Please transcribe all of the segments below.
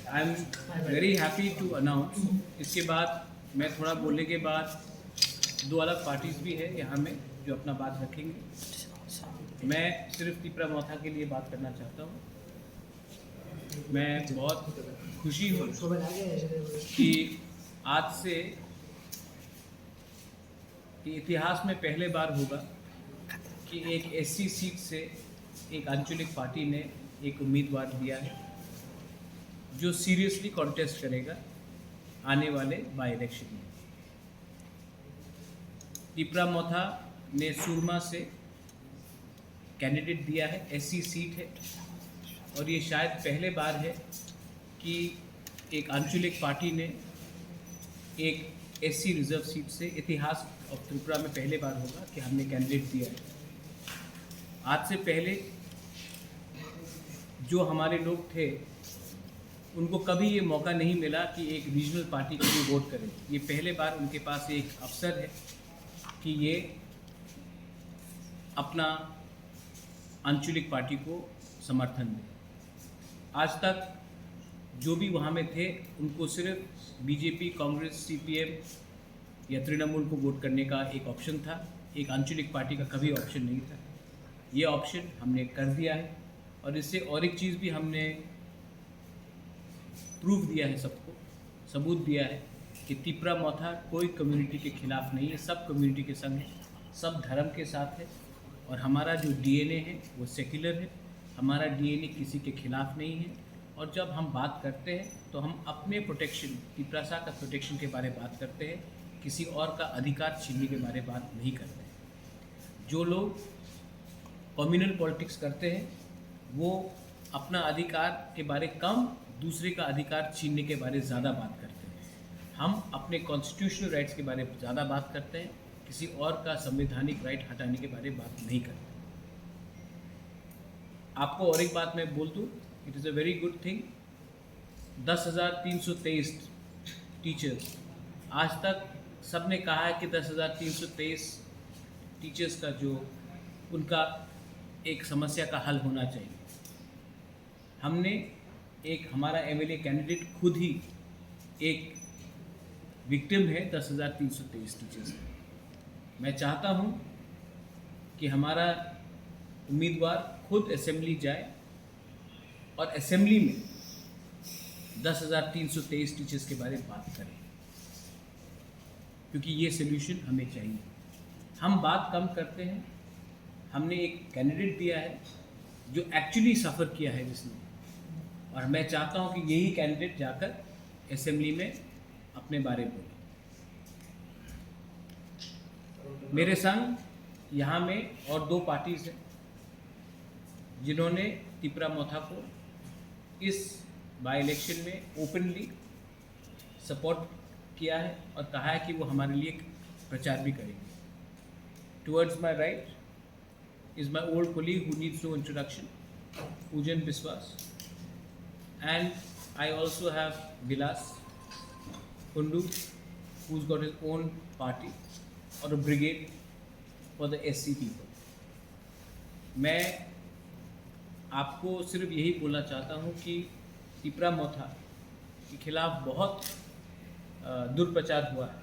I am very happy to announce, इसके बाद मैं थोड़ा बोलने के बाद दो अलग पार्टीज भी है यहाँ में जो अपना बात रखेंगे। मैं सिर्फ तिपरा मोथा के लिए बात करना चाहता हूँ। मैं बहुत खुशी हूँ कि आज से इतिहास में पहले बार होगा कि एक एससी सीट से एक आंचलिक पार्टी ने एक उम्मीदवार दिया है जो सीरियसली कॉन्टेस्ट करेगा आने वाले बाई इलेक्शन में। तिपरा मोथा ने सुरमा से कैंडिडेट दिया है, एससी सीट है, और ये शायद पहले बार है कि एक आंचलिक पार्टी ने एक एससी रिजर्व सीट से, इतिहास ऑफ त्रिपुरा में पहले बार होगा कि हमने कैंडिडेट दिया है। आज से पहले जो हमारे लोग थे उनको कभी ये मौका नहीं मिला कि एक रीजनल पार्टी के लिए वोट करें। ये पहले बार उनके पास एक अवसर है कि ये अपना आंचलिक पार्टी को समर्थन दें। आज तक जो भी वहाँ में थे उनको सिर्फ बीजेपी, कांग्रेस, सीपीएम या तृणमूल को वोट करने का एक ऑप्शन था, एक आंचलिक पार्टी का कभी ऑप्शन नहीं था। ये ऑप्शन हमने कर दिया है और इससे और एक चीज़ भी हमने प्रूफ दिया है, सबको सबूत दिया है कि तिपरा मोथा कोई कम्युनिटी के खिलाफ नहीं है, सब कम्युनिटी के संग है, सब धर्म के साथ है। और हमारा जो डीएनए है वो सेक्युलर है, हमारा डीएनए किसी के खिलाफ नहीं है। और जब हम बात करते हैं तो हम अपने प्रोटेक्शन, तिपरासा का प्रोटेक्शन के बारे में बात करते हैं, किसी और का अधिकार छीनने के बारे में बात नहीं करते हैं। जो लोग कम्युनल पॉलिटिक्स करते हैं वो अपना अधिकार के बारे कम, दूसरे का अधिकार छीनने के बारे ज़्यादा बात करते हैं। हम अपने कॉन्स्टिट्यूशनल राइट्स के बारे में ज़्यादा बात करते हैं, किसी और का संवैधानिक राइट हटाने के बारे में बात नहीं करते। आपको और एक बात मैं बोल दूँ, it is a very good thing, 10,323 teachers, आज तक सब ने कहा है कि 10,323 टीचर्स का जो उनका एक समस्या का हल होना चाहिए। हमने एक, हमारा एमएलए कैंडिडेट खुद ही एक विक्टिम है 10,323 टीचर्स का। मैं चाहता हूं कि हमारा उम्मीदवार खुद असेंबली जाए और असेंबली में 10,323 टीचर्स के बारे में बात करें, क्योंकि ये सोल्यूशन हमें चाहिए। हम बात कम करते हैं। हमने एक कैंडिडेट दिया है जो एक्चुअली सफ़र किया है जिसने, और मैं चाहता हूं कि यही कैंडिडेट जाकर असेंबली में अपने बारे में बोले। मेरे संग यहाँ में और दो पार्टीज हैं जिन्होंने तिपरा मोथा को इस बाई इलेक्शन में ओपनली सपोर्ट किया है और कहा है कि वो हमारे लिए प्रचार भी करेंगे। Towards my right is my old colleague who needs no introduction, Pujan Biswas, and I also have Vilas Kundu, who's got his own party or a brigade for the SC people. मैं आपको सिर्फ यही बोलना चाहता हूँ कि तिपरा मोथा के खिलाफ बहुत दुर्प्रचार हुआ है,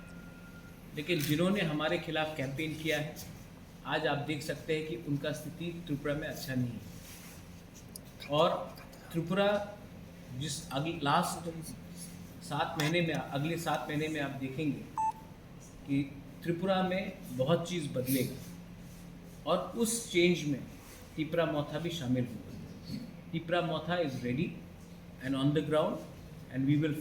लेकिन जिन्होंने हमारे खिलाफ कैंपेन किया है आज आप देख सकते हैं कि उनका स्थिति त्रिपुरा में अच्छा नहीं है। और त्रिपुरा जिस लास्ट 7 महीने में, अगले 7 महीने में आप देखेंगे कि त्रिपुरा में बहुत चीज़ बदलेगा और उस चेंज में तिपरा मोथा भी शामिल होगा। Tipra Motha is ready and on the ground and we will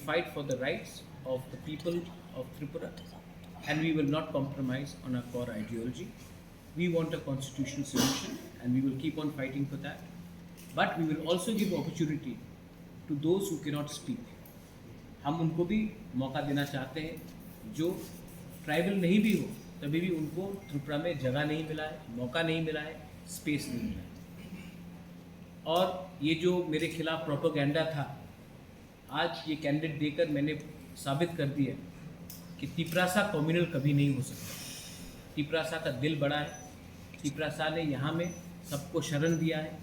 fight for the rights of the people of Tripura. And we will not compromise on our core ideology. We want a constitutional solution and we will keep on fighting for that. But we will also give opportunity to those who cannot speak. हम उनको भी मौका देना चाहते हैं जो tribal नहीं भी हो, तभी भी उनको त्रिपुरा में जगह नहीं मिला है, मौका नहीं मिला है, स्पेस नहीं मिला है। और ये जो मेरे खिलाफ प्रोपेगेंडा था, आज ये कैंडिडेट देकर मैंने साबित कर दिया कि तिपरासा कम्युनल कभी नहीं हो सकता। तिपरासा का दिल बड़ा है, तिपरासा ने यहाँ में सबको शरण दिया है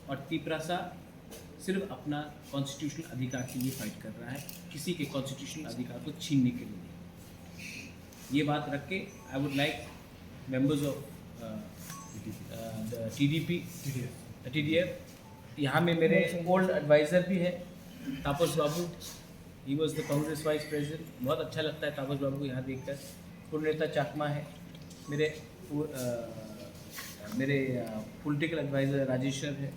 और तिपरासा सिर्फ अपना कॉन्स्टिट्यूशनल अधिकार के लिए फाइट कर रहा है, किसी के कॉन्स्टिट्यूशनल अधिकार को छीनने के लिए। ये बात रख के I would like members of TDF, यहाँ में मेरे ओल्ड एडवाइज़र भी है Tapas babu, he was the Congress vice president. बहुत अच्छा लगता है तापस बाबू को यहाँ देखकर। पूर्णेता चाकमा है मेरे पॉलिटिकल एडवाइज़र। राजेश्वर है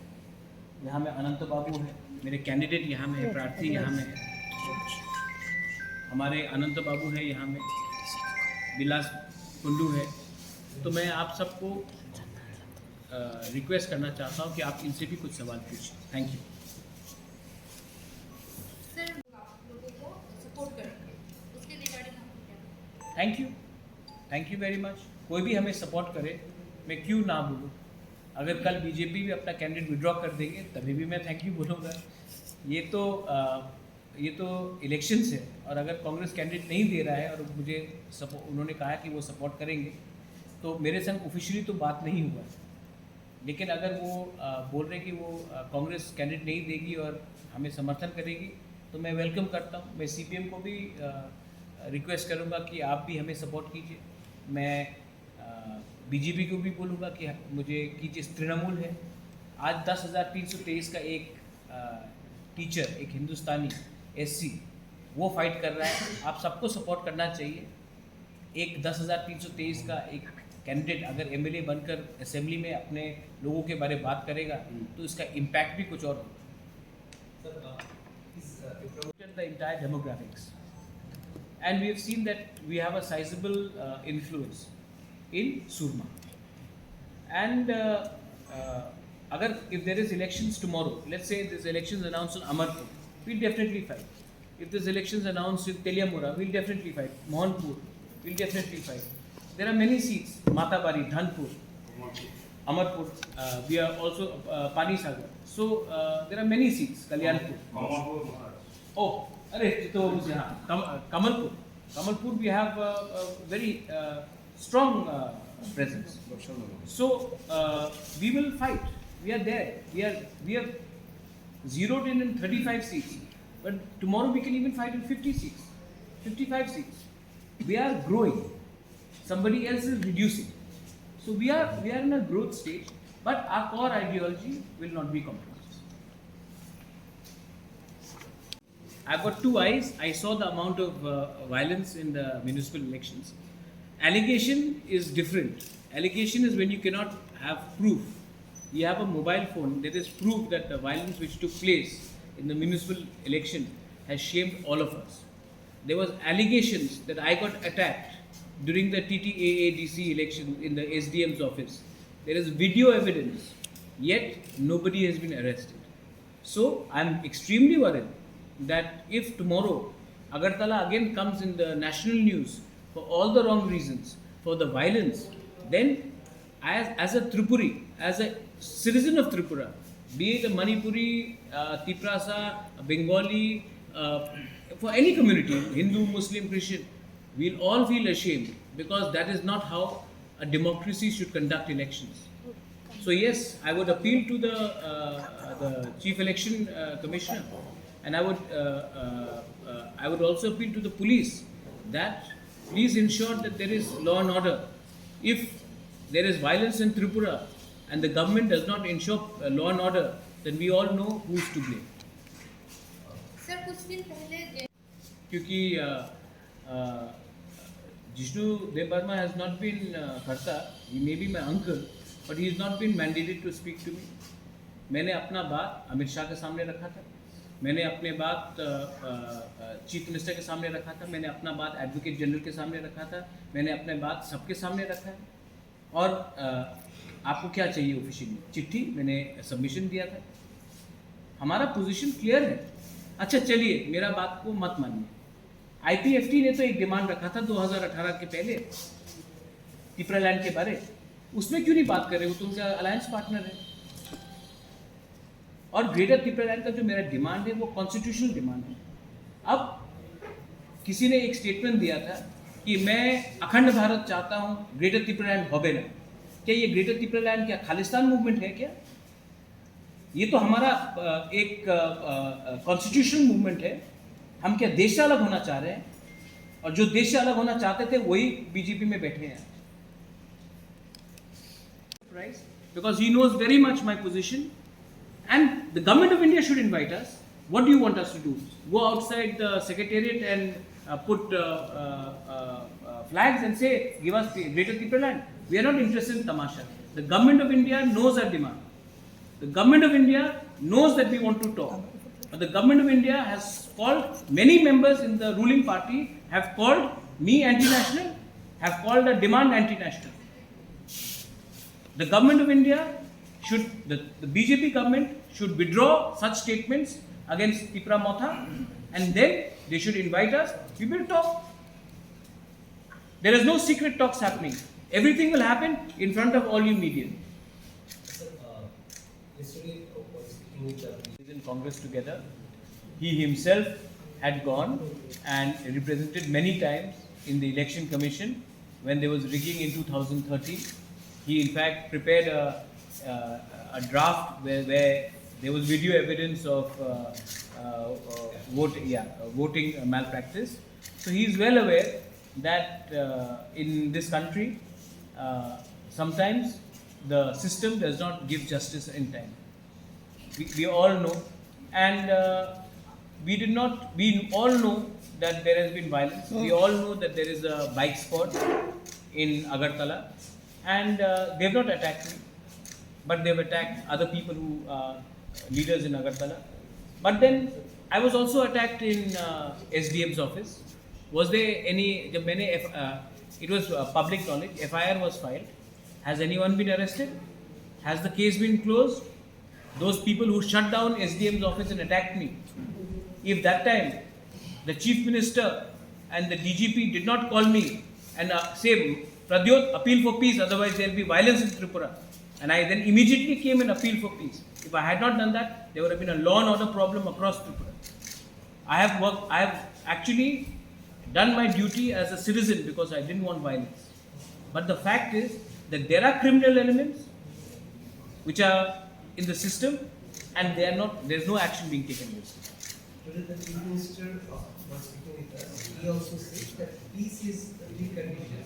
यहाँ में, अनंत बाबू है मेरे कैंडिडेट यहाँ में है, प्रार्थी यहाँ में है, हमारे अनंत बाबू है यहाँ में, विलास कुंडू है। तो मैं आप सबको रिक्वेस्ट करना चाहता हूँ कि आप इनसे भी कुछ सवाल पूछें। Thank you. सर, आप लोगों को सपोर्ट करेंगे, उसके रिगार्डिंग आपको क्या? Thank you very much. कोई भी हमें सपोर्ट करे, मैं क्यों ना बोलूँ। अगर कल बीजेपी भी अपना कैंडिडेट विड्रॉ कर देंगे तभी भी मैं थैंक यू बोलूँगा। ये तो इलेक्शंस है, और अगर कांग्रेस कैंडिडेट नहीं दे रहा है और मुझे उन्होंने कहा कि वो सपोर्ट करेंगे, तो मेरे संग ऑफिशियली तो बात नहीं हुआ है। लेकिन अगर वो बोल रहे कि वो कांग्रेस कैंडिडेट नहीं देगी और हमें समर्थन करेगी, तो मैं वेलकम करता हूँ। मैं CPM को भी रिक्वेस्ट करूँगा कि आप भी हमें सपोर्ट कीजिए। मैं BJP को भी बोलूँगा कि मुझे कीजिए। तृणमूल है, आज 10,323 का एक टीचर, एक हिंदुस्तानी SC, वो फाइट कर रहा है। आप सबको सपोर्ट करना चाहिए। एक 10,323 का एक कैंडिडेट अगर MLA बनकर असेंबली में अपने लोगों के बारे में बात करेगा तो इसका इम्पैक्ट भी कुछ और होगा। The entire demographics, and we have seen that we have a sizable influence in Surma, and agar if there is elections tomorrow, let's say there's elections announced in Amarpur, we'll definitely fight. If there's elections announced in Teliamura, we'll definitely fight. Mohanpur, we'll definitely fight. There are many seats, Matabari, Dhanpur, Amarpur, we are also Pani Sagar. So there are many seats, Kalyanpur. Oh, Kamalpur, we have a very strong presence. So we will fight. We are there. We are zeroed in 35 seats. But tomorrow we can even fight in 50 seats, 55 seats. We are growing. Somebody else is reducing. So we are in a growth stage, but our core ideology will not be compromised. I've got two eyes. I saw the amount of violence in the municipal elections. Allegation is different. Allegation is when you cannot have proof. You have a mobile phone, there is proof that the violence which took place in the municipal election has shamed all of us. There was allegations that I got attacked during the TTAADC election in the SDM's office. There is video evidence, yet nobody has been arrested. So I'm extremely worried that if tomorrow Agartala again comes in the national news for all the wrong reasons, for the violence, then as a Tripuri, as a citizen of Tripura, be it a Manipuri, Tiprasa, Bengali, for any community, Hindu, Muslim, Christian, we'll all feel ashamed, because that is not how a democracy should conduct elections. So yes, I would appeal to the Chief Election Commissioner, and I would also appeal to the police that please ensure that there is law and order. If there is violence in Tripura and the government does not ensure law and order, then we all know who is to blame. Sir, कुछ दिन पहले क्योंकि Jishnu Dev Barma has not been Karta, he may be my uncle, but he has not been mandated to speak to me. मैंने अपना बात अमित शाह के सामने रखा था, मैंने अपने बात चीफ मिनिस्टर के सामने रखा था, मैंने अपना बात एडवोकेट जनरल के सामने रखा था, मैंने अपने बात सबके सामने रखा है। और आपको क्या चाहिए ऑफिशियली? चिट्ठी मैंने सबमिशन दिया था, हमारा पोजीशन क्लियर है। अच्छा चलिए, मेरा बात को मत मानिए। IPFT ने तो एक डिमांड रखा था 2018 के पहले टिपरालैंड के बारे, उसमें क्यों नहीं बात कर रहे? वो तो उनका अलायंस पार्टनर है। और ग्रेटर टिपरालैंड का जो मेरा डिमांड है वो कॉन्स्टिट्यूशनल डिमांड है। अब किसी ने एक स्टेटमेंट दिया था कि मैं अखंड भारत चाहता हूँ, ग्रेटर टिपरालैंड होबे ना। क्या ये ग्रेटर टिपरालैंड क्या खालिस्तान मूवमेंट है क्या? ये तो हमारा एक कॉन्स्टिट्यूशनल मूवमेंट है। हम क्या देश से अलग होना चाह रहे हैं? और जो देश से अलग होना चाहते थे वही बीजेपी में बैठे हैं। Because he knows very much my position, and the government of India should invite us. What do you want us to do? Go outside the secretariat and put flags and say, give us Greater Tripura land? We are not interested in tamasha. The government of India knows our demand. The government of India knows that we want to talk. But the government of India has called, many members in the ruling party have called me anti-national, have called a demand anti-national. The government of India should, the BJP government should withdraw such statements against Tipra Motha, and then they should invite us. We will talk. There is no secret talks happening. Everything will happen in front of all you media. Sir, yesterday was speaking with the In Congress together, he himself had gone and represented many times in the election commission when there was rigging in 2013. He in fact prepared a draft where there was video evidence of voting malpractice. So he is well aware that in this country sometimes the system does not give justice in time. We all know, and we all know that there has been violence. We all know that there is a bike squad in Agartala, and they have not attacked me, but they have attacked other people who are leaders in Agartala. But then I was also attacked in SDM's office. Was there any? It was public knowledge. FIR was filed. Has anyone been arrested? Has the case been closed? Those people who shut down SDM's office and attacked me, if that time the Chief Minister and the DGP did not call me and say, Pradyot, appeal for peace, otherwise there will be violence in Tripura, and I then immediately came and appealed for peace. If I had not done that, there would have been a law and order problem across Tripura. I have actually done my duty as a citizen because I didn't want violence. But the fact is that there are criminal elements which are in the system, and they are not. There is no action being taken against it. Today the Chief Minister was speaking with us. He also said that peace is the precondition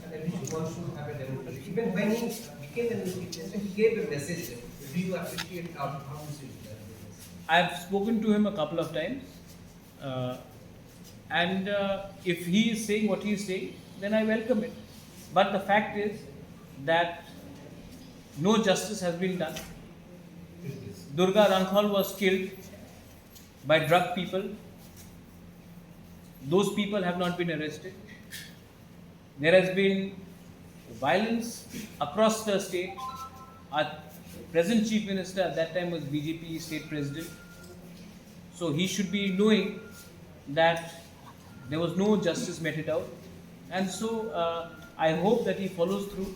and everyone should have a democracy. Even when he became a Chief Minister, he gave a message. Do you appreciate how this is done? I have spoken to him a couple of times, and if he is saying what he is saying, then I welcome it. But the fact is that no justice has been done. Durga Rankhal was killed by drug people. Those people have not been arrested. There has been violence across the state. Our present Chief Minister at that time was BJP State President. So he should be knowing that there was no justice meted out. And so I hope that he follows through.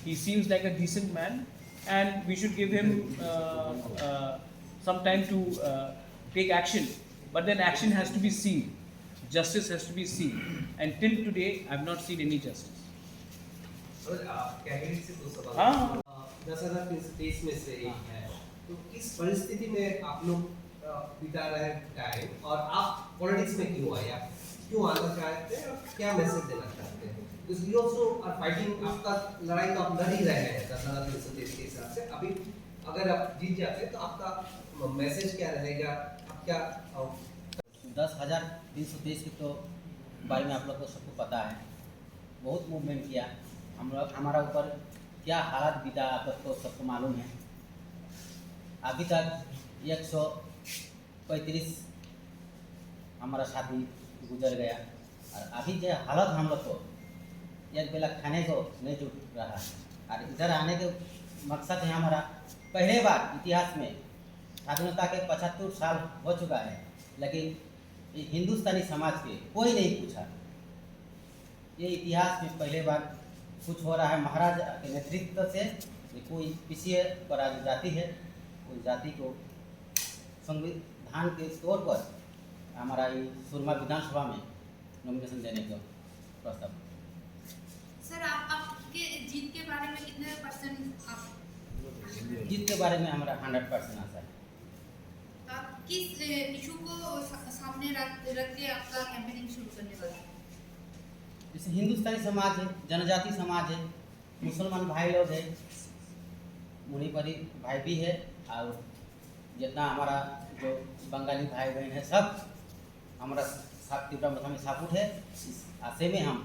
He seems like a decent man, and we should give him some time to take action. But then action has to be seen. Justice has to be seen. And till today, I have not seen any justice. Cabinet से दो सवाल। हाँ। 10,323 में से एक है। तो इस परिस्थिति में आप लोग बिता रहे टाइम, और आप पॉलिटिक्स में क्यों आए? आप क्यों आना चाहते हैं और क्या मैसेज देना चाहते हैं? Because you also are fighting, आपका लड़ाई तो आप लड़ ही रहे हैं 10,323 के हिसाब से। अभी अगर आप जीत जाते हैं तो आपका मैसेज क्या रहेगा? आप क्या 10,323 की तो बारे में आप लोग को सबको पता है। बहुत मूवमेंट किया हम लोग, हमारा ऊपर क्या हालात बीता आप लोग को सबको मालूम है। अभी तक 135 हमारा साथी गुजर गया, और अभी जो हालत हम लोग को एक बेला खाने को नहीं जुट रहा है। और इधर आने के मकसद है हमारा, पहले बार इतिहास में स्वाधीनता के 75 साल हो चुका है, लेकिन हिंदुस्तानी समाज के कोई नहीं पूछा। ये इतिहास में पहले बार कुछ हो रहा है महाराज के नेतृत्व से। कोई पीछे पर आज जाति है, उस जाति को संविधान के तौर पर हमारा ये सुरमा विधानसभा में नॉमिनेशन देने का प्रस्ताव। सर, आपके जीत के बारे में कितने % आप जीत के बारे में हमारा 100% आशा है। आप किस इशू को सामने रख के आपका कैंपेनिंग शुरू करने वाले हैं? जैसे हिंदुस्तानी समाज है, जनजाति समाज है, मुसलमान भाई लोग है, मुनिपरी भाई भी है, और जितना हमारा जो बंगाली भाई बहन है, सब हमारा साथ त्रिपुरा मोथा में सपोर्ट है। इस आशे में हम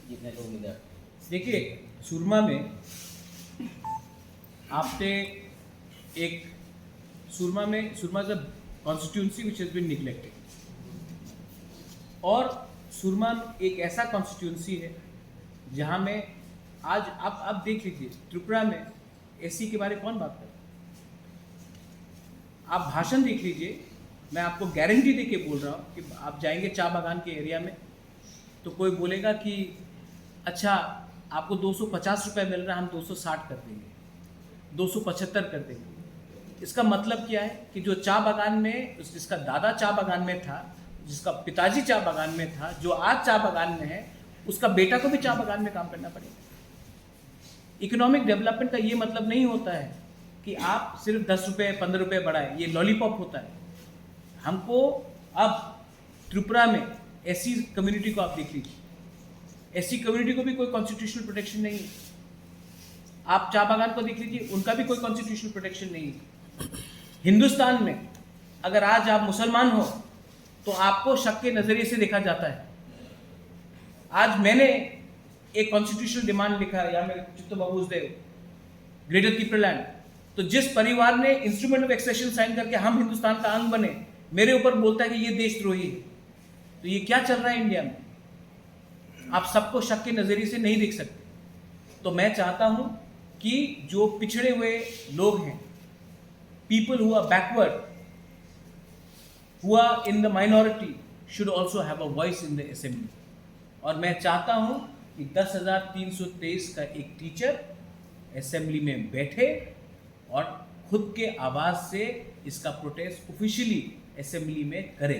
जीतने को उम्मीद रखते हैं। देखिए, सुरमा में आपने एक Surma is a constituency which has been neglected, और सुरमा एक ऐसा कॉन्स्टिट्यूंसी है जहाँ में आज आप देख लीजिए, त्रिपुरा में एससी के बारे में कौन बात कर रहा है? आप भाषण देख लीजिए, मैं आपको गारंटी दे के बोल रहा हूँ कि आप जाएंगे चाय बागान के एरिया में तो कोई बोलेगा कि अच्छा आपको 250 रुपये मिल रहा है, हम 260 कर देंगे, 275 कर देंगे। इसका मतलब क्या है कि जो चाय बागान में, जिसका दादा चाय बागान में था, जिसका पिताजी चाय बागान में था, जो आज चाय बागान में है, उसका बेटा को भी चाय बागान में काम करना पड़ेगा। इकोनॉमिक डेवलपमेंट का ये मतलब नहीं होता है कि आप सिर्फ 10 रुपये 15 रुपये बढ़ाए, ये लॉलीपॉप होता है। हमको अब त्रिपुरा में एससी कम्युनिटी को आप देख लीजिए, एससी कम्युनिटी को भी कोई कॉन्स्टिट्यूशनल प्रोटेक्शन नहीं है। आप चाय बागान को देख लीजिए, उनका भी कोई कॉन्स्टिट्यूशनल प्रोटेक्शन नहीं है। हिंदुस्तान में अगर आज आप मुसलमान हो तो आपको शक के नज़रिए से देखा जाता है। आज मैंने एक कॉन्स्टिट्यूशनल डिमांड लिखा है, या मैं चित्तो बाबूज देव ग्रेटर त्रिपुरालैंड, तो जिस परिवार ने इंस्ट्रूमेंट ऑफ एक्सेशन साइन करके हम हिंदुस्तान का अंग बने, मेरे ऊपर बोलता है कि ये देशद्रोही है। तो ये क्या चल रहा है इंडिया में? आप सबको शक के नज़रिए से नहीं देख सकते। तो मैं चाहता हूं कि जो पिछड़े हुए लोग हैं, people who are backward, who are in the minority, should also have a voice in the assembly. और मैं चाहता हूं कि 10,323 का एक टीचर असेंबली में बैठे और खुद के आवाज़ से इसका प्रोटेस्ट ऑफिशियली असेंबली में करे।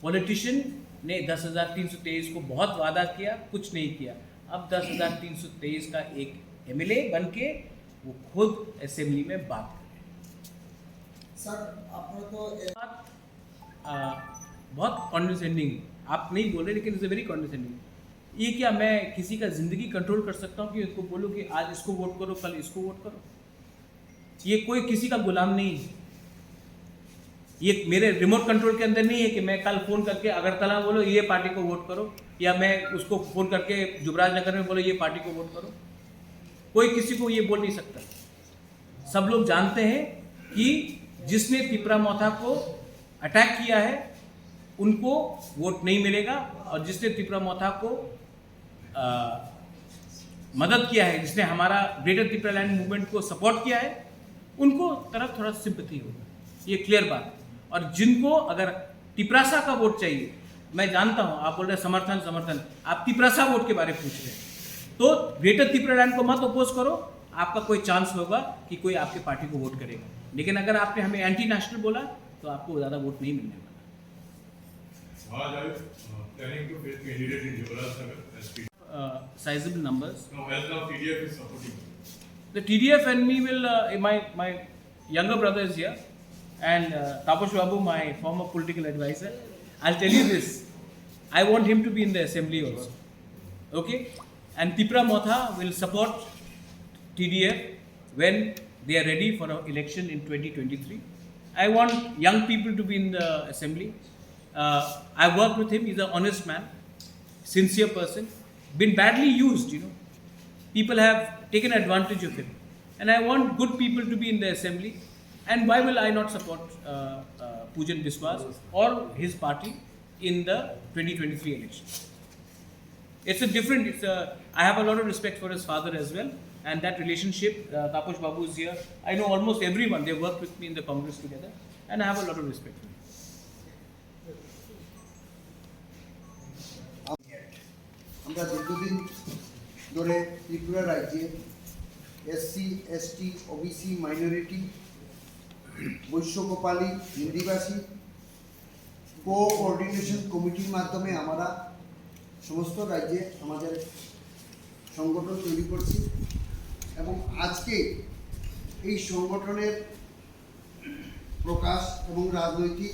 पॉलिटिशियन ने 10,323 को बहुत वादा किया, कुछ नहीं किया। अब 10,323 का एक एमएलए बन के वो खुद असेंबली में बात करें। सर आपने तो बहुत कॉन्डिसेंडिंग, आप नहीं बोल रहे लेकिन इट्स वेरी कॉन्डिसेंडिंग। ये क्या मैं किसी का ज़िंदगी कंट्रोल कर सकता हूँ कि उसको बोलूँ कि आज इसको वोट करो, कल इसको वोट करो? ये कोई किसी का गुलाम नहीं है। ये मेरे रिमोट कंट्रोल के अंदर नहीं है कि मैं कल फ़ोन करके अगरतला बोलो ये पार्टी को वोट करो, या मैं उसको फ़ोन करके जुबराज नगर में बोलो ये पार्टी को वोट करो। कोई किसी को ये बोल नहीं सकता। सब लोग जानते हैं कि जिसने तिपरा मोथा को अटैक किया है उनको वोट नहीं मिलेगा, और जिसने तिपरा मोथा को मदद किया है, जिसने हमारा ग्रेटर त्रिपुरालैंड मूवमेंट को सपोर्ट किया है, उनको तरफ थोड़ा सिंपैथी होगा, ये क्लियर बात। और जिनको अगर तिपरासा का वोट चाहिए, मैं जानता हूँ आप बोल रहे समर्थन, आप तिपरासा वोट के बारे में पूछ रहे हैं, तो ग्रेटर त्रिपुरालैंड को मत अपोज करो, आपका कोई चांस होगा कि कोई आपके पार्टी को वोट करेगा। लेकिन अगर आपने हमें एंटी नेशनल बोला तो आपको ज़्यादा वोट नहीं मिलने वाला। Planning to face candidate in Yuvraj Nagar as Sizable numbers. now as now TDF is supporting. The TDF and me will, my younger brother is here, and Taposh Babu, my former political advisor. I'll tell you this, I want him to be in the assembly also. Okay? And Tipra Motha will support TDF when they are ready for an election in 2023. I want young people to be in the assembly. I worked with him, he's an honest man, sincere person, been badly used, People have taken advantage of him. And I want good people to be in the assembly. And why will I not support Pujan Biswas or his party in the 2023 election? I have a lot of respect for his father as well. And that relationship, Taposh Babu is here. I know almost everyone, they worked with me in the Congress together. And I have a lot of respect for him. আমরা দীর্ঘদিন ধরে ত্রিপুরা রাজ্যে SC ST OBC minority বৈশ্যকোপালী হিন্দিভাষী coordination কমিটির মাধ্যমে আমরা সমস্ত রাজ্যে আমাদের সংগঠন তৈরি করছি এবং আজকে এই সংগঠনের প্রকাশ এবং রাজনৈতিক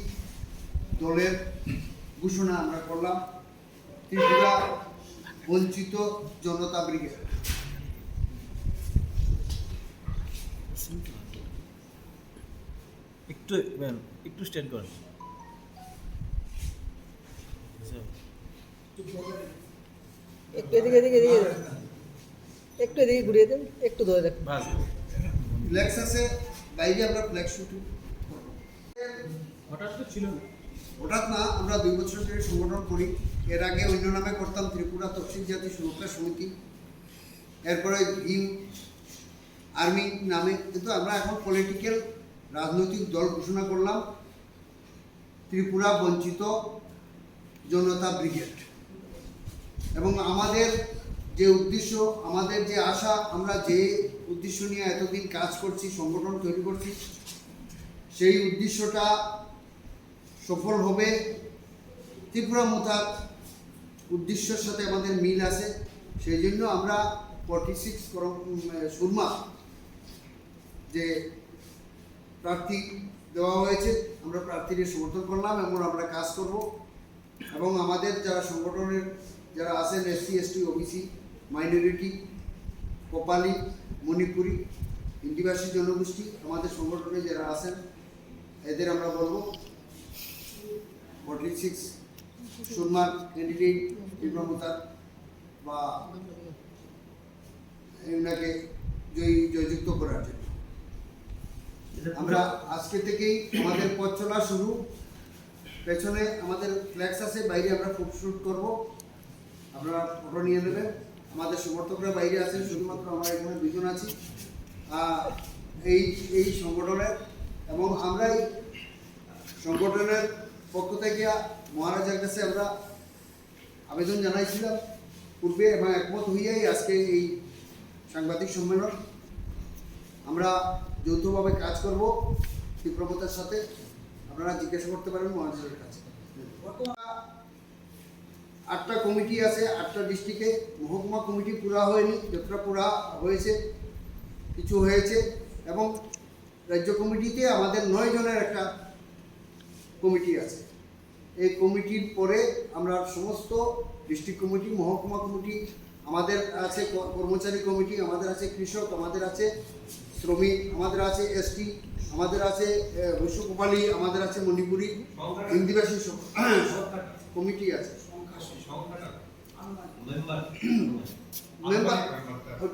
দলের ঘোষণা আমরা করলাম ত্রিপুরা বঞ্চিত জনতা ব্রিগেড। একটু স্ট্যান্ড করেন। একটু এদিকে একটু এদিকে ঘুরিয়ে দেন, একটু ধরে রাখুন। বাস ফ্ল্যাক্স আছে, বাইরে আমরা ফ্ল্যাক্স শুটিং হঠাৎ তো ছিল না। হঠাৎ না, আমরা 2 বছর ধরে সংগঠন করি। এর আগে অন্য নামে করতাম ত্রিপুরা তফসিল জাতি সুরক্ষা সমিতি, এরপরে ভীম আর্মি নামে, কিন্তু আমরা এখন পলিটিক্যাল রাজনৈতিক দল ঘোষণা করলাম ত্রিপুরা বঞ্চিত জনতা ব্রিগেড। এবং আমাদের যে উদ্দেশ্য, আমাদের যে আশা, আমরা যে উদ্দেশ্য নিয়ে এতদিন কাজ করছি, সংগঠন তৈরি করছি, সেই উদ্দেশ্যটা সফল হবে। ত্রিপুরা মোতার উদ্দেশ্যের সাথে আমাদের মিল আছে, সেই জন্য আমরা 46 সুরমা যে প্রার্থী দেওয়া হয়েছে, আমরা প্রার্থীদের সমর্থন করলাম এবং আমরা কাজ করব। এবং আমাদের যারা সংগঠনের যারা আছেন, এসসি এসটি ওবিসি মাইনরিটি, কোপালি, মণিপুরি, হিন্দিভাষী জনগোষ্ঠী, আমাদের সংগঠনে যারা আছেন এদের আমরা বলবো 46 সুরমার ক্যান্ডিডেট ত্রিপুরা বা এনাকে জয়যুক্ত করার জন্য আমরা আজকে থেকেই আমাদের পথ চলা শুরু। পেছনে আমাদের ফ্ল্যাক্স আছে, বাইরে আমরা শুট করবো, আপনারা ফটো নিয়ে নেবেন। আমাদের সমর্থকরা বাইরে আছেন, শুধুমাত্র আমরা এখানে 2 জন আছি এই সংগঠনের। এবং আমরা এই সংগঠনের পক্ষ থেকে মহারাজার কাছে আমরা আবেদন জানাইছিলাম পূর্বে এবং একমত হইয়াই আজকে এই সাংবাদিক সম্মেলন। আমরা যৌথভাবে কাজ করব তীব্রতার সাথে, আপনারা জিজ্ঞাসা করতে পারেন মহারাজার কাছে। 8টা কমিটি আছে, 8টা ডিস্ট্রিক্টে। মহকুমা কমিটি পুরা হয়নি, যতটা পুরা হয়েছে কিছু হয়েছে। এবং রাজ্য কমিটিতে আমাদের 9 জনের একটা কমিটি আছে। এই কমিটির পরে আমরা সমস্ত ডিস্ট্রিক্ট কমিটি, মহকুমা কমিটি, আমাদের আছে কর্মচারী কমিটি, আমাদের আছে কৃষক, আমাদের আছে শ্রমিক, আমাদের আছে এসটি, আমাদের আছে বৈশ্য কোপালি, আমাদের আছে মণিপুরি, হিন্দিভাষী কমিটি আছে।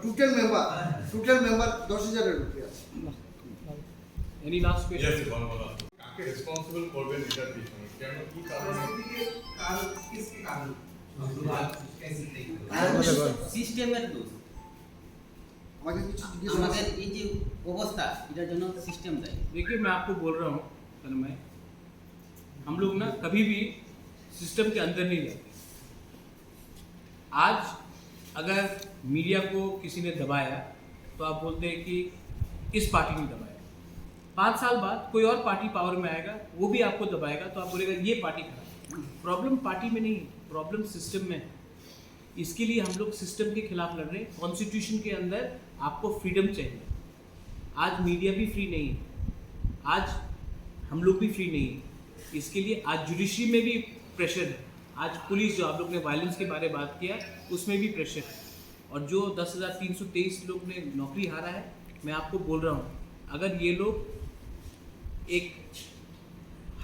টোটাল মেম্বার 10,000-এর উপরে আছে। Any last question? Yes, বলা কাকে রেসপন্সিবল করবেন এটার পিছনে কেন, কি কারণে? সিস্টেমের দোষ। আমাকে কিছু জিজ্ঞেস আমাদের এই যে অবস্থা, এটার জন্য সিস্টেম দায়ী। देखिए मैं आपको बोल रहा हूँ तन्मय, हम लोग ना कभी भी सिस्टम के अंदर नहीं जाते। आज अगर मीडिया को किसी ने दबाया तो आप बोलते हैं कि इस पार्टी ने दबाया। 5 साल बाद कोई और पार्टी पावर में आएगा, वो भी आपको दबाएगा, तो आप बोलेगा ये पार्टी खराब। प्रॉब्लम पार्टी में नहीं, प्रॉब्लम सिस्टम में है। इसके लिए हम लोग सिस्टम के खिलाफ लड़ रहे हैं। कॉन्स्टिट्यूशन के अंदर आपको फ्रीडम चाहिए। आज मीडिया भी फ्री नहीं है, आज हम लोग भी फ्री नहीं है। इसके लिए आज जुडिशरी में भी प्रेशर है। आज पुलिस, जो आप लोग ने वायलेंस के बारे में बात किया, उसमें भी प्रेशर है। और जो 10,323 लोग ने नौकरी हारा है, मैं आपको बोल रहा हूँ, अगर ये लोग एक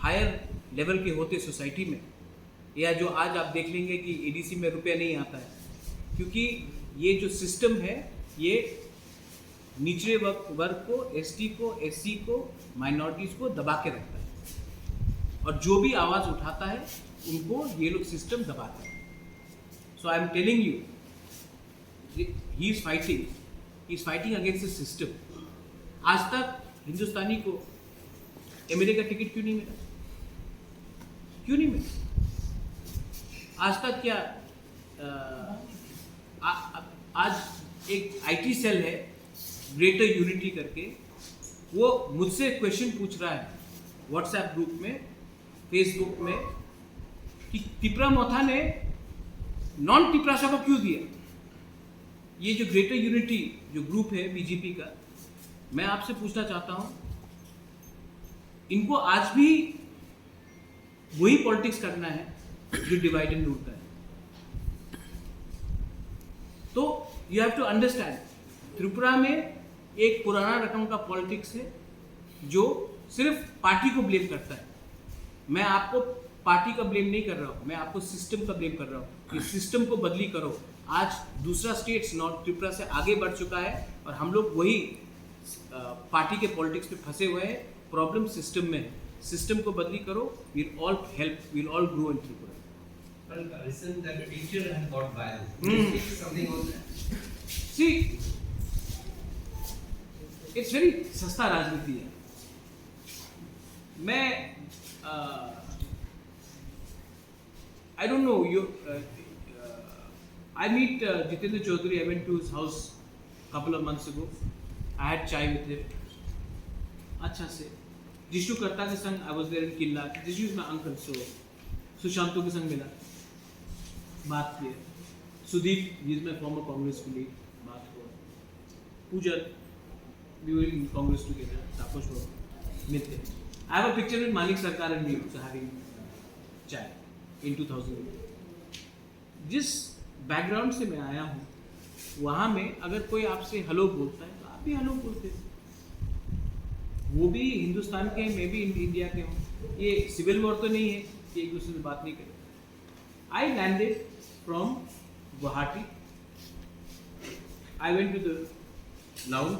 हायर लेवल के होते सोसाइटी में, या जो आज आप देख लेंगे कि एडीसी में रुपया नहीं आता है, क्योंकि ये जो सिस्टम है ये निचले वर्ग को, एसटी को, एससी को, माइनॉरिटीज़ को दबा के रखता है। और जो भी आवाज़ उठाता है उनको ये लोग सिस्टम दबाता है। So I am telling you, he is fighting against the system. आज तक हिंदुस्तानी को एमएलए का टिकट क्यों नहीं मिला? क्यों नहीं मिला? आज तक क्या आज एक आईटी सेल है ग्रेटर यूनिटी करके, वो मुझसे क्वेश्चन पूछ रहा है व्हाट्सएप ग्रुप में, फेसबुक में, कि टिपरा मोथा ने नॉन टिपरासा को क्यों दिया? ये जो ग्रेटर यूनिटी जो ग्रुप है बीजेपी का, मैं आपसे पूछना चाहता हूं, इनको आज भी वही पॉलिटिक्स करना है जो डिवाइड एंड रूल का है। तो you have to understand, Tripura में एक पुराना रकम का पॉलिटिक्स है जो सिर्फ पार्टी को ब्लेम करता है। मैं आपको पार्टी का ब्लेम नहीं कर रहा हूं, मैं आपको सिस्टम का ब्लेम कर रहा हूं कि सिस्टम को बदली करो। आज दूसरा स्टेट्स नॉर्थ त्रिपुरा से आगे बढ़ चुका है और हम लोग वही पार्टी के पॉलिटिक्स में फंसे हुए हैं। प्रॉब्लम सिस्टम में है, सिस्टम को बदली करो, we'll all help, we'll all grow in Tripura. Well, recent that the teacher has got violent. Hmm. Is something on that? See, it's very सस्ता राजनीति है। मैं I don't know you. I meet Jitendra Chaudhary. I went to his house couple of months ago. I had chai with him. अच्छा से जिशु कर्ता के संग I was there in किल्ला। जिशु is my uncle, so सुशांतों के संग मिला, बात की। Sudeep, he is my former Congress colleague, बात हुआ। पूजा, we were in Congress together, तापस हुआ, मिलते। I have a picture with Malik Sarkar and me also having chai in 2008। जिस बैकग्राउंड से मैं आया हूँ, वहाँ में अगर कोई आपसे हेलो बोलता है तो आप भी हेलो बोलते हैं। वो भी हिंदुस्तान के हैं, मैं भी इंडिया के हूँ। ये सिविल वॉर तो नहीं है कि एक दूसरे से बात नहीं करें। I landed from Guwahati, I went to the lounge,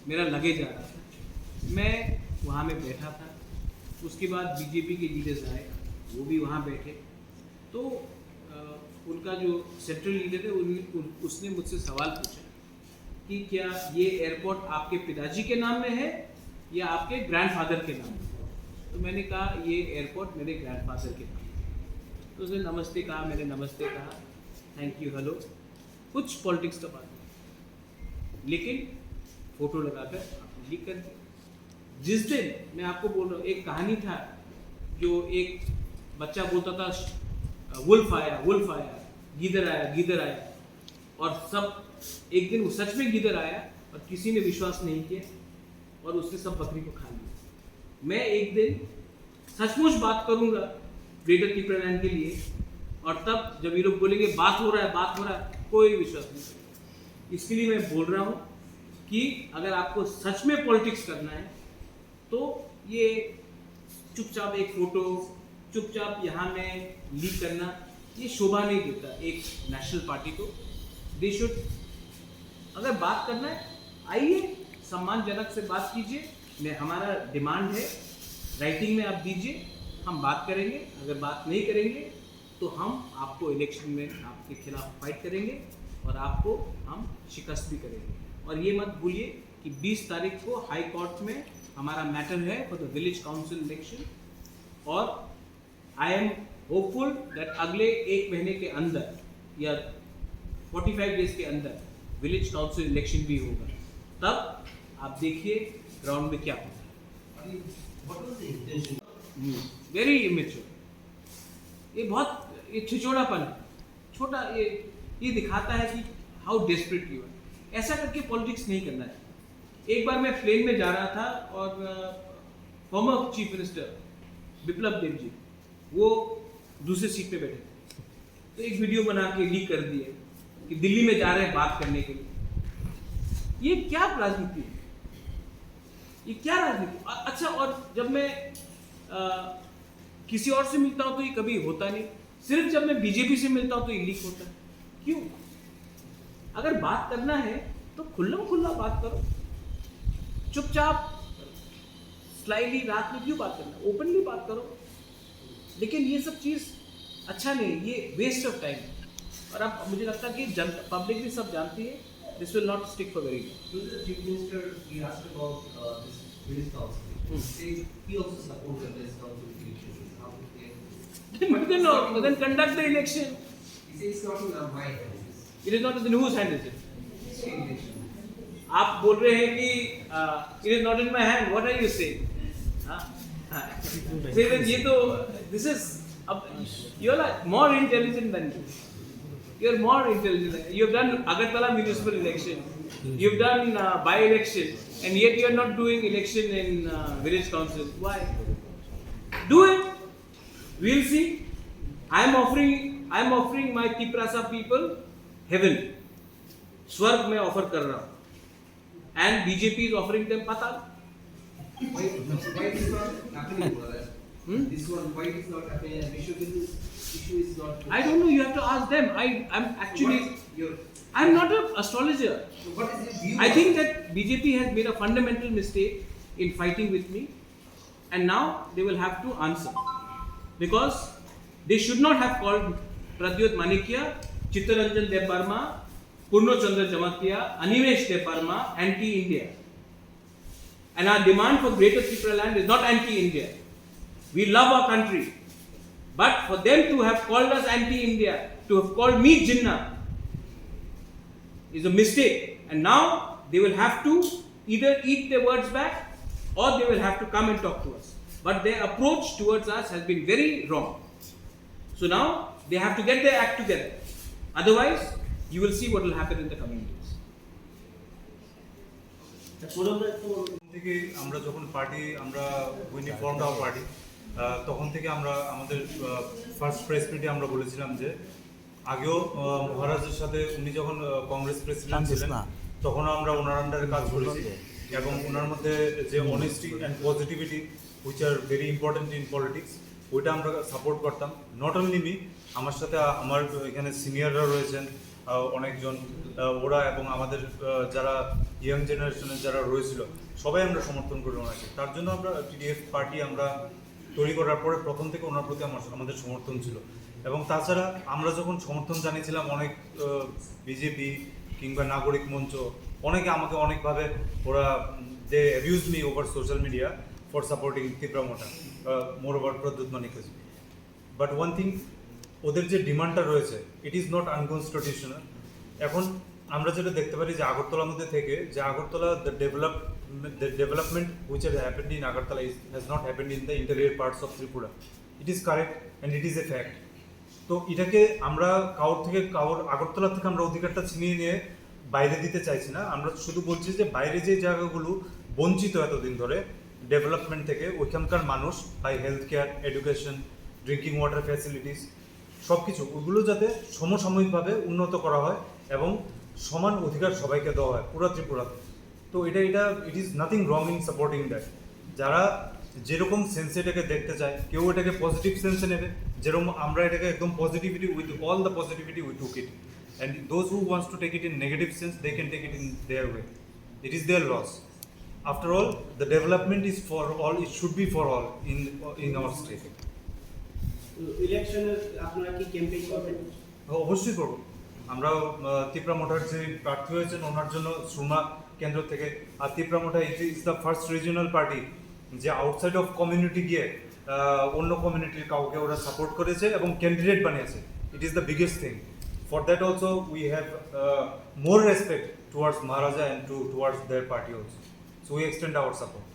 मेरा लगेज आ रहा था, मैं वहाँ में बैठा था। उसके बाद बीजेपी के लीडर्स आए, वो भी वहाँ बैठे। तो उनका जो सेंट्रल लीडर है उसने मुझसे सवाल पूछा कि क्या ये एयरपोर्ट आपके पिताजी के नाम में है या आपके ग्रैंडफादर के नाम में? तो मैंने कहा ये एयरपोर्ट मेरे ग्रैंडफादर के नाम में। तो उसने नमस्ते कहा, मैंने नमस्ते कहा, थैंक यू, हेलो, कुछ पॉलिटिक्स का बात नहीं, लेकिन फोटो लगाकर आपने लीक कर दिया। जिस दिन मैं आपको बोल रहा हूँ, एक कहानी था जो एक बच्चा बोलता था वुल्फ आया, वुल्फ आया, गीदर आया, गीदर आया, और सब एक दिन वो सच में गीदर आया और किसी ने विश्वास नहीं किया और उसने सब बकरी को खा लिया। मैं एक दिन सचमुच बात करूंगा ग्रेटर त्रिपुरा लैंड के लिए, और तब जब ये लोग बोलेंगे बात हो रहा है, बात हो रहा है, कोई विश्वास नहीं करेगा। इसके लिए मैं बोल रहा हूँ कि अगर आपको सच में पॉलिटिक्स करना है तो ये चुपचाप एक फोटो चुपचाप यहाँ में लीक करना, ये शोभा नहीं देता एक नेशनल पार्टी को। दे शुड, अगर बात करना है आइए सम्मानजनक से बात कीजिए। हमारा डिमांड है, राइटिंग में आप दीजिए, हम बात करेंगे। अगर बात नहीं करेंगे तो हम आपको इलेक्शन में आपके खिलाफ फाइट करेंगे और आपको हम शिकस्त भी करेंगे। और ये मत भूलिए कि 20 तारीख को हाई कोर्ट में हमारा मैटर है for the village council election, और आई एम होपफुल दैट अगले 1 महीने के अंदर या 45 डेज के अंदर विलेज काउंसिल इलेक्शन भी होगा। तब आप देखिए ग्राउंड में क्या होता है। वेरी इमेच्योर, ये बहुत ये छिचोड़ापन है, छोटा ये दिखाता है कि हाउ डेस्परेट यू आर। ऐसा करके पॉलिटिक्स नहीं करना है। एक बार मैं प्लेन में जा रहा था और former chief minister Biplab Dev ji वो दूसरे सीट पे बैठे थे, तो एक वीडियो बना के लीक कर दिए कि दिल्ली में जा रहे हैं बात करने के लिए। ये क्या राजनीति है, ये क्या राजनीति? अच्छा, और जब मैं किसी और से मिलता हूं तो ये कभी होता नहीं, सिर्फ जब मैं बीजेपी से मिलता हूं तो ये लीक होता है। क्यों? अगर बात करना है तो खुल्लम खुल्ला बात करो, चुपचाप स्लाइडली रात में क्यों बात करना, ओपनली बात करो। लेकिन ये सब चीज़ अच्छा नहीं, ये वेस्ट ऑफ टाइम। और अब मुझे लगता है कि पब्लिक भी सब जानती है, this will not stick for very long. To the Chief Minister, he asked about this village council. He also supports the village council election. How to take Then conduct the election. He says it's not in my hands. It is not in whose hand is it? It's an election. आप बोल रहे हैं कि it is not in my hand. What are you saying? Say that ये तो this is अब you are like more intelligent than me. You are more intelligent. You have done Agartala municipal election. You have done by-election. and yet you are not doing election in village council. Why? Do it. We'll see. I am offering my Tiprasa people heaven. Swarg मैं offer कर रहा हूँ. And BJP is offering them patal. Why it is not happening, brother? This one, why it is not happening? And issue is not. I don't know. You have to ask them. I'm not an astrologer. So what is your view? I think that BJP has made a fundamental mistake in fighting with me, and now they will have to answer, because they should not have called Pradyut Manikya, Chittaranjan Debarma, Purno Chandra Jamatia, Animesh Debarma anti-India. And our demand for Greater Tripura land is not anti-India. We love our country. But for them to have called us anti-India, to have called me Jinnah, is a mistake. And now they will have to either eat their words back or they will have to come and talk to us. But their approach towards us has been very wrong. So now they have to get their act together. Otherwise, you will see what will happen in the coming days. থেকে আমরা যখন party আমরা Winnie formed hour party তখন থেকে আমরা আমাদের first press মিটে আমরা বলেছিলাম যে আগেও মহারাজের সাথে উনি যখন কংগ্রেস প্রেসিডেন্ট ছিলেন তখন আমরা ওনার আন্ডারে কাজ করেছি এবং ওনার মধ্যে যে honesty and positivity which are very important in politics ওইটা আমরা সাপোর্ট করতাম। নট অনলি মি, আমার সাথে আমার এখানে সিনিয়ররা রয়েছেন অনেকজন, ওরা এবং আমাদের যারা ইয়াং জেনারেশনের যারা রয়েছিল সবাই আমরা সমর্থন করি ওনাকে। তার জন্য আমরা টিডিএফ পার্টি আমরা তৈরি করার পরে প্রথম থেকে ওনার প্রতি আমাদের সমর্থন ছিল। এবং তাছাড়া আমরা যখন সমর্থন জানিয়েছিলাম অনেক বিজেপি কিংবা নাগরিক মঞ্চ অনেকে আমাকে অনেকভাবে ওরা they abuse me over social media for supporting Tripura Motha more over Pradyot Manik. But one thing, ওদের যে ডিমান্ডটা রয়েছে ইট ইজ নট আনকনস্টিটিউশনাল। এখন আমরা যেটা দেখতে পারি যে আগরতলার মধ্যে থেকে যে Agartala the development which has happened in Agartala has not happened in the interior parts of Tripura. It is correct and it is a fact. তো এটাকে আমরা কারোর আগরতলা থেকে আমরা অধিকারটা ছিনিয়ে নিয়ে বাইরে দিতে চাইছি না। আমরা শুধু বলছি যে বাইরে যে জায়গাগুলো বঞ্চিত এতদিন ধরে ডেভেলপমেন্ট থেকে, ওইখানকার মানুষ by health care, education, drinking water facilities সব কিছু ওইগুলো যাতে সমসাময়িকভাবে উন্নত করা হয় এবং সমান অধিকার সবাইকে দেওয়া হয় পুরো ত্রিপুরাতে। তো it is nothing wrong in supporting that. যারা যেরকম সেন্সে এটাকে দেখতে চায়, কেউ এটাকে পজিটিভ সেন্সে নেবে, যেরকম আমরা এটাকে একদম positivity with all the positivity we took it, and those who wants to take it in negative sense they can take it in their way. It is their loss. After all the development is for all, it should be for all in our state. ইলেকশনে আপনারা কি campaign করবেন? অবশ্যই করব। আমরা ত্রিপুরা মোটার যে প্রার্থী হয়েছেন ওনার জন্য সুরমা কেন্দ্র থেকে, আর ত্রিপুরা মোটা is the first regional party যে আউটসাইড অফ কমিউনিটি গিয়ে অন্য কমিউনিটির কাউকে ওরা সাপোর্ট করেছে এবং ক্যান্ডিডেট বানিয়েছে। It is the biggest thing. For that also we have more respect towards Maharaja and towards their party also. So we extend our support.